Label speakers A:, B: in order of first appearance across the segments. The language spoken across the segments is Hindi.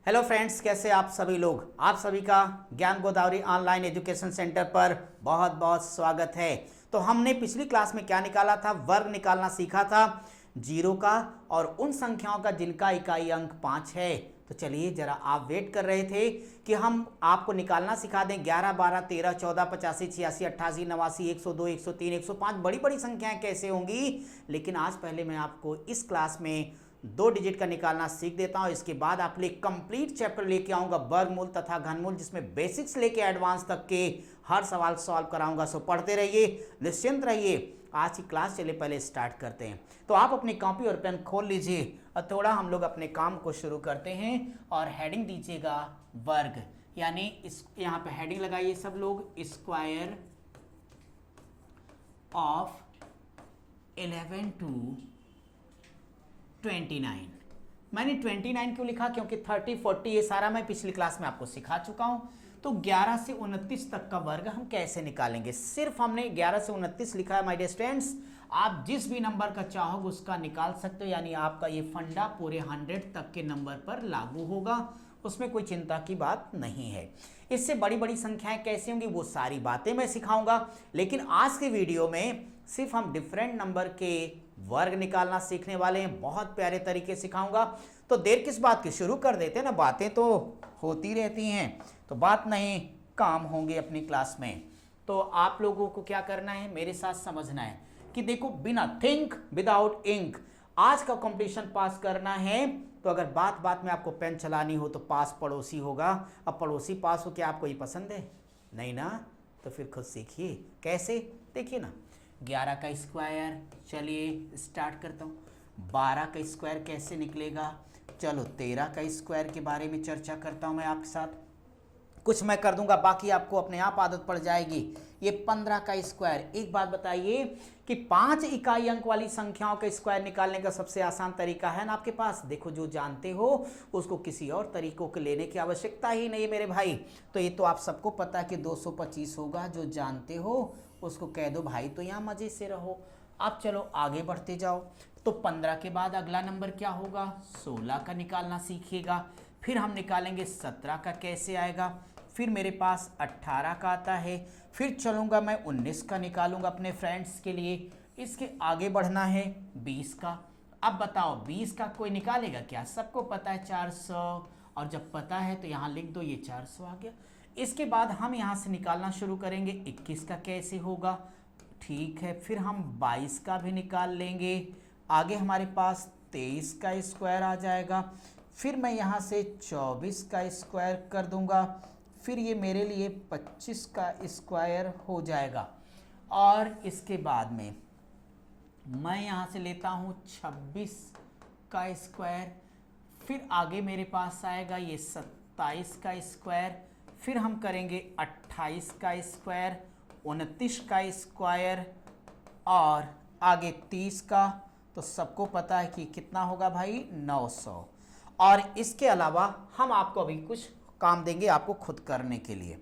A: हेलो फ्रेंड्स, कैसे आप सभी लोग। आप सभी का ज्ञान गोदावरी ऑनलाइन एजुकेशन सेंटर पर बहुत बहुत स्वागत है। तो हमने पिछली क्लास में क्या निकाला था, वर्ग निकालना सीखा था जीरो का और उन संख्याओं का जिनका इकाई अंक 5 है। तो चलिए जरा, आप वेट कर रहे थे कि हम आपको निकालना सिखा दें 11, 12, 13, 14, 85, 86, 88, 89, 102, 103, 105 बड़ी बड़ी संख्याएं कैसे होंगी। लेकिन आज पहले मैं आपको इस क्लास में 2 डिजिट का निकालना सीख देता हूं। इसके बाद आप लिए कंप्लीट चैप्टर लेके आऊंगा वर्गमूल तथा घनमूल, जिसमें बेसिक्स लेके एडवांस तक के हर सवाल सॉल्व कराऊंगा। सो पढ़ते रहिए, निश्चिंत रहिए। आज की क्लास चले पहले स्टार्ट करते हैं। तो आप अपनी कॉपी और पेन खोल लीजिए और थोड़ा हम लोग अपने काम को शुरू करते हैं। और हेडिंग दीजिएगा वर्ग, यानी इस यहाँ पे हेडिंग लगाइए सब लोग, स्क्वायर ऑफ 11 to 29। मैंने 29 क्यों लिखा, क्योंकि 30, 40 ये सारा मैं पिछली क्लास में आपको सिखा चुका हूं। तो 11 से 29 तक का वर्ग हम कैसे निकालेंगे। सिर्फ हमने 11 से 29 लिखा है माय डियर स्टूडेंट्स। आप जिस भी नंबर का चाहोगे उसका निकाल सकते हो, यानी आपका ये फंडा पूरे 100 तक के नंबर पर लागू होगा, उसमें कोई चिंता की बात नहीं है। इससे बड़ी बड़ी संख्याएं कैसे होंगी वो सारी बातें मैं सिखाऊंगा। लेकिन आज के वीडियो में सिर्फ हम डिफरेंट नंबर के वर्ग निकालना सीखने वाले हैं। बहुत प्यारे तरीके सिखाऊंगा। तो देर किस बात की, शुरू कर देते हैं ना। बातें तो होती रहती हैं, तो बात नहीं काम होंगे अपनी क्लास में। तो आप लोगों को क्या करना है, मेरे साथ समझना है कि देखो, बिना थिंक विदाउट इंक आज का कंपटीशन पास करना है। तो अगर बात बात में आपको पेन चलानी हो तो पास पड़ोसी होगा। अब पड़ोसी पास हो, क्या आपको ये पसंद है? नहीं ना, तो फिर खुद सीखिए कैसे। देखिए ना, 11 का स्क्वायर, चलिए स्टार्ट करता हूँ। 12 का स्क्वायर कैसे निकलेगा, चलो 13 का स्क्वायर के बारे में चर्चा करता हूँ मैं आपके साथ। कुछ मैं कर दूंगा, बाकी आपको अपने आप आदत पड़ जाएगी। ये 15 का स्क्वायर। एक बात बताइए कि 5 इकाई अंक वाली संख्याओं का स्क्वायर निकालने का सबसे आसान तरीका है ना आपके पास। देखो, जो जानते हो उसको किसी और तरीकों के लेने की आवश्यकता ही नहीं मेरे भाई। तो ये तो आप सबको पता है कि 225 होगा। जो जानते हो उसको कह दो भाई, तो यहाँ मजे से रहो। अब चलो आगे बढ़ते जाओ। तो 15 के बाद अगला नंबर क्या होगा, 16 का निकालना सीखिएगा। फिर हम निकालेंगे 17 का कैसे आएगा। फिर मेरे पास 18 का आता है। फिर चलूँगा मैं 19 का निकालूंगा अपने फ्रेंड्स के लिए। इसके आगे बढ़ना है 20 का। अब बताओ 20 का कोई निकालेगा क्या? सबको पता है 400, और जब पता है तो यहाँ लिख दो, ये 400 आ गया। इसके बाद हम यहाँ से निकालना शुरू करेंगे 21 का कैसे होगा। ठीक है, फिर हम 22 का भी निकाल लेंगे। आगे हमारे पास 23 का स्क्वायर आ जाएगा। फिर मैं यहाँ से 24 का स्क्वायर कर दूंगा। फिर ये मेरे लिए 25 का स्क्वायर हो जाएगा। और इसके बाद में मैं यहाँ से लेता हूँ 26 का स्क्वायर। फिर आगे मेरे पास आएगा ये 27 का स्क्वायर। फिर हम करेंगे 28 का स्क्वायर, 29 का स्क्वायर और आगे 30 का। तो सबको पता है कि कितना होगा भाई, 900। और इसके अलावा हम आपको अभी कुछ काम देंगे आपको खुद करने के लिए।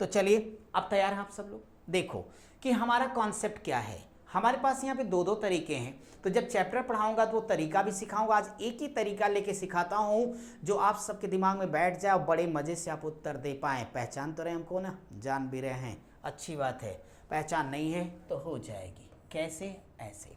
A: तो चलिए, अब तैयार हैं आप सब लोग। देखो कि हमारा कॉन्सेप्ट क्या है। हमारे पास यहाँ पे दो तरीके हैं। तो जब चैप्टर पढ़ाऊंगा तो वो तरीका भी सिखाऊंगा। आज एक ही तरीका लेके सिखाता हूँ जो आप सबके दिमाग में बैठ जाए और बड़े मजे से आप उत्तर दे पाएँ। पहचान तो रहे हमको ना, जान भी रहे हैं, अच्छी बात है। पहचान नहीं है तो हो जाएगी। कैसे? ऐसे।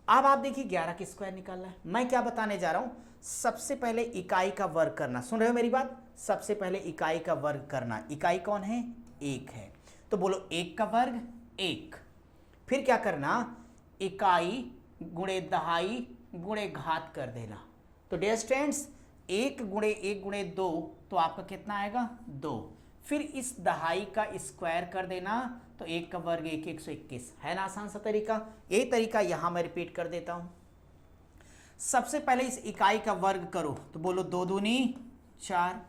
A: अब आप देखिए 11 का स्क्वायर निकालना है। मैं क्या बताने जा रहा हूं, सबसे पहले इकाई का वर्ग करना। सुन रहे हो मेरी बात? सबसे पहले इकाई का वर्ग करना। इकाई कौन है? 1 है। तो बोलो 1 का वर्ग 1। फिर क्या करना, इकाई गुणे दहाई गुणे घात कर देना। तो डियर स्टूडेंट्स, 1 गुणे 1 गुणे 2, तो आपका कितना आएगा, 2। फिर इस दहाई का स्क्वायर कर देना। तो 1 का वर्ग 1, 121 है ना आसान सा तरीका। यही तरीका यहां मैं रिपीट कर देता हूं। सबसे पहले इस इकाई का वर्ग करो। तो बोलो 2 दूनी 4।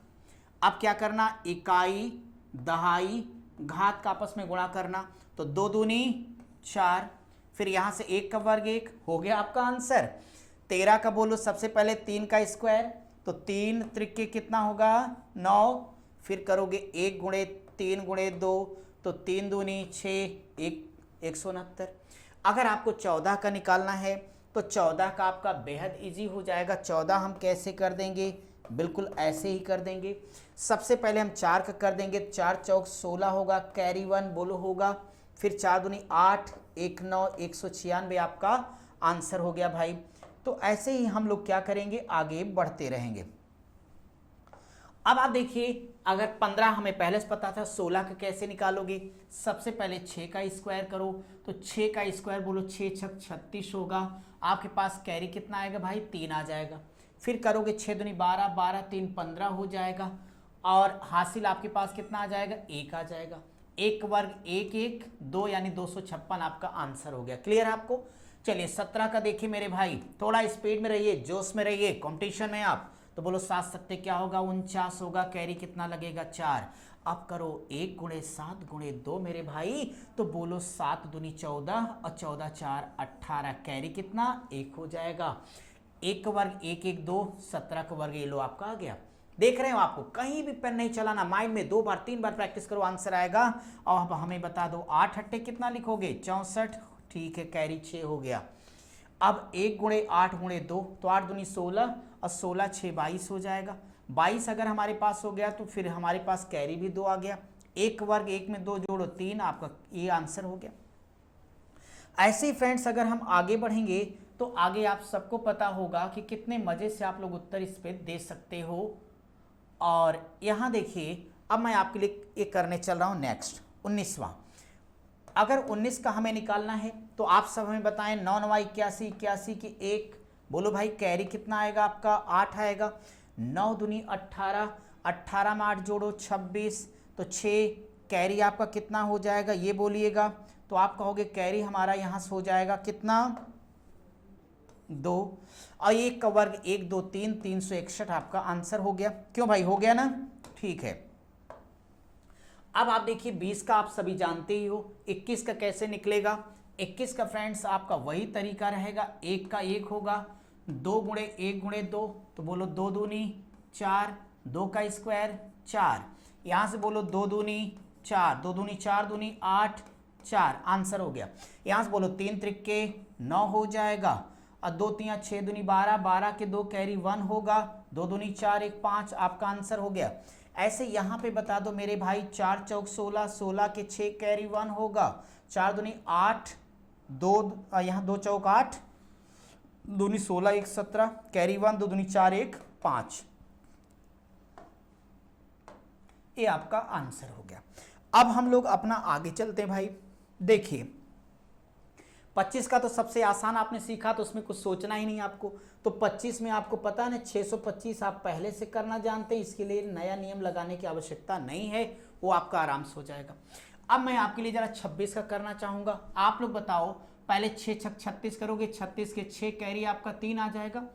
A: अब क्या करना, इकाई दहाई घात का आपस में गुणा करना। तो 2 दूनी 4। फिर यहां से 1 का वर्ग 1 हो गया आपका आंसर। 13 का बोलो सबसे पहले 3 का स्क्वायर। तो 3 त्रिके कितना होगा, 9। फिर करोगे 1 गुणे 3 गुणे 2, तो 3 दूनी 6, 169। अगर आपको 14 का निकालना है तो 14 का आपका बेहद इजी हो जाएगा। 14 हम कैसे कर देंगे, बिल्कुल ऐसे ही कर देंगे। सबसे पहले हम 4 का कर देंगे, 4 चौक 16 होगा, कैरी 1 बोलो होगा, फिर 4 दूनी 8, 1 9, 196 आपका आंसर हो गया भाई। तो ऐसे ही हम लोग क्या करेंगे, आगे बढ़ते रहेंगे। अब आप देखिए, अगर 15 हमें पहले से पता था, 16 का कैसे निकालोगे। सबसे पहले 6 का स्क्वायर करो, तो 6 का स्क्वायर बोलो 6 छक 36 होगा। आपके पास कैरी कितना आएगा भाई, 3 आ जाएगा। फिर करोगे 6 दूनी 12, 12 3 15 हो जाएगा, और हासिल आपके पास कितना आ जाएगा, 1 आ जाएगा। 1 वर्ग 1 1 2 यानी 256 आपका आंसर हो गया। क्लियर है आपको। चलिए 17 का देखिए मेरे भाई, थोड़ा स्पीड में रहिए, जोश में रहिए, कंपटीशन में आप। तो बोलो 7 सत्ते क्या होगा, 49 होगा। कैरी कितना लगेगा, 4। अब करो 1 गुणे 7 गुणे 2 मेरे भाई, तो बोलो 7 दूनी 14 और 14 4 18। कैरी कितना, 1 हो जाएगा। 1 का वर्ग 1 1 2, 17 का वर्ग ये लो आपका आ गया। देख रहे हो, आपको कहीं भी पेन नहीं चलाना, माइंड में 2 बार 3 बार प्रैक्टिस करो, आंसर आएगा। और अब हमें बता दो 8 अट्ठे कितना लिखोगे, 64। ठीक है, कैरी 6 हो गया। अब 1 गुणे 8 गुणे 2, तो 8 दूनी 16 और 16 6 22 हो जाएगा। 22 अगर हमारे पास हो गया तो फिर हमारे पास कैरी भी 2 आ गया। 1 वर्ग 1 में 2 जोड़ो 3, आपका ये आंसर हो गया। ऐसे ही फ्रेंड्स अगर हम आगे बढ़ेंगे तो आगे आप सबको पता होगा कि कितने मजे से आप लोग उत्तर इस पे दे सकते हो। और यहाँ देखिए, अब मैं आपके लिए ये करने चल रहा हूँ नेक्स्ट 19वां। अगर 19 का हमें निकालना है तो आप सब हमें बताएं, 9 9 81 81 की 1 बोलो भाई, कैरी कितना आएगा आपका, 8 आएगा। 9 दूनी 18, 18 में 8 जोड़ो 26, तो 6। कैरी आपका कितना हो जाएगा ये बोलिएगा, तो आप कहोगे कैरी हमारा यहाँ से हो जाएगा कितना, 2। और 1 का वर्ग 1 2 3, 361 आपका आंसर हो गया। क्यों भाई, हो गया ना, ठीक है। अब आप देखिए 20 का आप सभी जानते ही हो। 21 का कैसे निकलेगा, 21 का फ्रेंड्स आपका वही तरीका रहेगा, 1 का 1 होगा, 2 गुणे 1 गुणे 2, तो बोलो 2 दूनी 4, 2 का स्क्वायर 4। यहाँ से बोलो 2 दूनी 4, 2 दूनी 4 दूनी 8, 4 आंसर हो गया। यहाँ से बोलो 3 त्रिक्के 9 हो जाएगा, और 2 3 6 दूनी 12, 12 के 2 कैरी 1 होगा, 2 दूनी 4 1 5 आपका आंसर हो गया। ऐसे यहाँ पे बता दो मेरे भाई, 4 चौक 16, 16 के 6 कैरी 1 होगा, 4 दूनी 8, 2 यहाँ 2 चौक 8, दूनी 16 1 17, कैरी 1, 2 दूनी 4 1 5, ये आपका आंसर हो गया। अब हम लोग अपना आगे चलते हैं भाई। देखिए 25 का तो सबसे आसान आपने सीखा, तो उसमें कुछ सोचना ही नहीं आपको। तो 25 में आपको पता है ना, 625 आप पहले से करना जानते हैं, इसके लिए नया नियम लगाने की आवश्यकता नहीं है, वो आपका आराम से हो जाएगा। अब मैं आपके लिए जरा 26 का करना चाहूँगा। आप लोग बताओ, पहले 6 छक 36 करोगे, 36 के 6 कैरी आपका 3 आ जाएगा।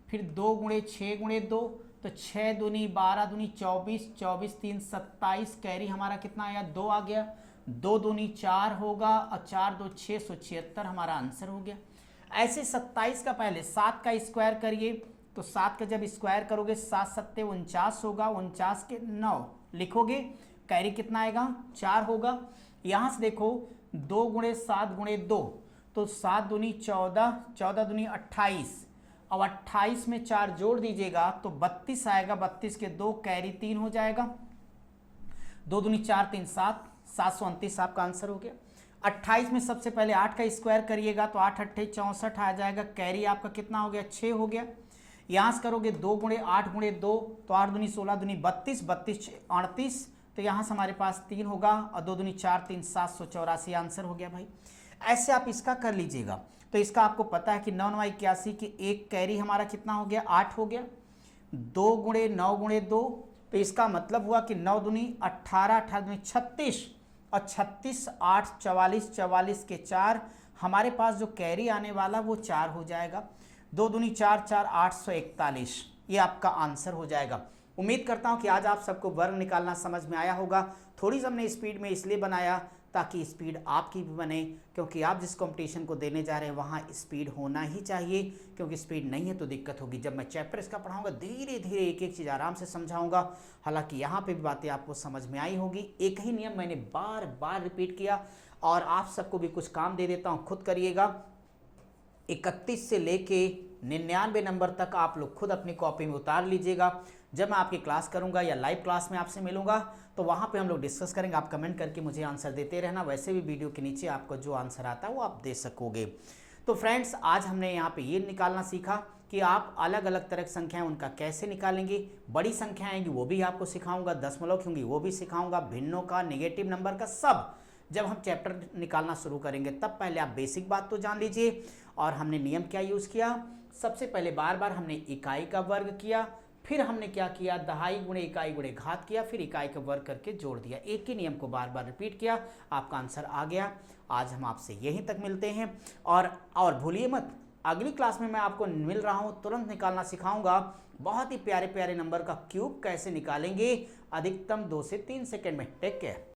A: फिर 2 गुणे 6 गुणे 2, तो 6 दूनी 12 दूनी 24, 24 3 27, कैरी हमारा कितना आया, 2 आ गया। 2 दूनी 4 होगा, और 4 2 676 हमारा आंसर हो गया। ऐसे 27 का पहले 7 का स्क्वायर करिए, तो 7 का जब स्क्वायर करोगे 7 सत्ते 49 होगा, 49 के 9 लिखोगे, कैरी कितना आएगा, 4 होगा। यहाँ से देखो 2 गुणे 7 गुणे 2, तो 7 दूनी 14, 14 दूनी 28, अब 28 में 4 जोड़ दीजिएगा तो 32 आएगा, 32 के 2 कैरी 3 हो जाएगा। 2 दूनी 4 3 7, 729 आपका आंसर हो गया। 28 में सबसे पहले 8 का स्क्वायर करिएगा, तो 8 अट्ठे 64 आ जाएगा। कैरी आपका कितना हो गया, 6 हो गया। यहाँ से करोगे 2 गुणे 8 गुणे 2, तो 8 दूनी 16 दूनी 32, 32 38, तो यहाँ से हमारे पास 3 होगा, और 2 दूनी 4 3 784 आंसर हो गया भाई। ऐसे आप इसका कर लीजिएगा। तो इसका आपको पता है कि 9 9 81 की 1 कैरी हमारा कितना हो गया, 8 हो गया। 2 गुणे 9 गुणे 2, तो इसका मतलब हुआ कि 9 दूनी 18, 18 दूनी 36, और 36 8 44, 44 के 4 हमारे पास जो कैरी आने वाला वो 4 हो जाएगा। 2 दूनी 4 4 841, ये आपका आंसर हो जाएगा। उम्मीद करता हूँ कि आज आप सबको वर्ग निकालना समझ में आया होगा। थोड़ी सी हमने स्पीड में इसलिए बनाया ताकि स्पीड आपकी भी बने, क्योंकि आप जिस कंपटीशन को देने जा रहे हैं वहाँ स्पीड होना ही चाहिए, क्योंकि स्पीड नहीं है तो दिक्कत होगी। जब मैं चैप्टर इसका पढ़ाऊंगा धीरे धीरे एक एक चीज़ आराम से समझाऊंगा। हालांकि यहाँ पे भी बातें आपको समझ में आई होगी। एक ही नियम मैंने बार बार रिपीट किया, और आप सबको भी कुछ काम दे देता हूँ, खुद करिएगा। 31 से लेके 99 नंबर तक आप लोग खुद अपनी कॉपी में उतार लीजिएगा। जब मैं आपकी क्लास करूंगा या लाइव क्लास में आपसे मिलूंगा तो वहाँ पे हम लोग डिस्कस करेंगे। आप कमेंट करके मुझे आंसर देते रहना, वैसे भी वीडियो के नीचे आपको जो आंसर आता है वो आप दे सकोगे। तो फ्रेंड्स, आज हमने यहाँ पे ये निकालना सीखा कि आप अलग अलग तरह की संख्याएं उनका कैसे निकालेंगे। बड़ी संख्याएं आएंगी वो भी आपको सिखाऊंगा, दशमलव की होंगी वो भी सिखाऊंगा, भिन्नों का, नेगेटिव नंबर का, सब जब हम चैप्टर निकालना शुरू करेंगे तब पहले आप बेसिक बात तो जान लीजिए। और हमने नियम क्या यूज़ किया, सबसे पहले बार बार हमने इकाई का वर्ग किया, फिर हमने क्या किया, दहाई गुणे इकाई गुणे घात किया, फिर इकाई का वर्ग करके जोड़ दिया। एक ही नियम को बार बार रिपीट किया, आपका आंसर आ गया। आज हम आपसे यहीं तक मिलते हैं। और भूलिए मत, अगली क्लास में मैं आपको मिल रहा हूँ, तुरंत निकालना सिखाऊंगा बहुत ही प्यारे प्यारे नंबर का क्यूब कैसे निकालेंगे अधिकतम 2 से 3 सेकंड में। Take care.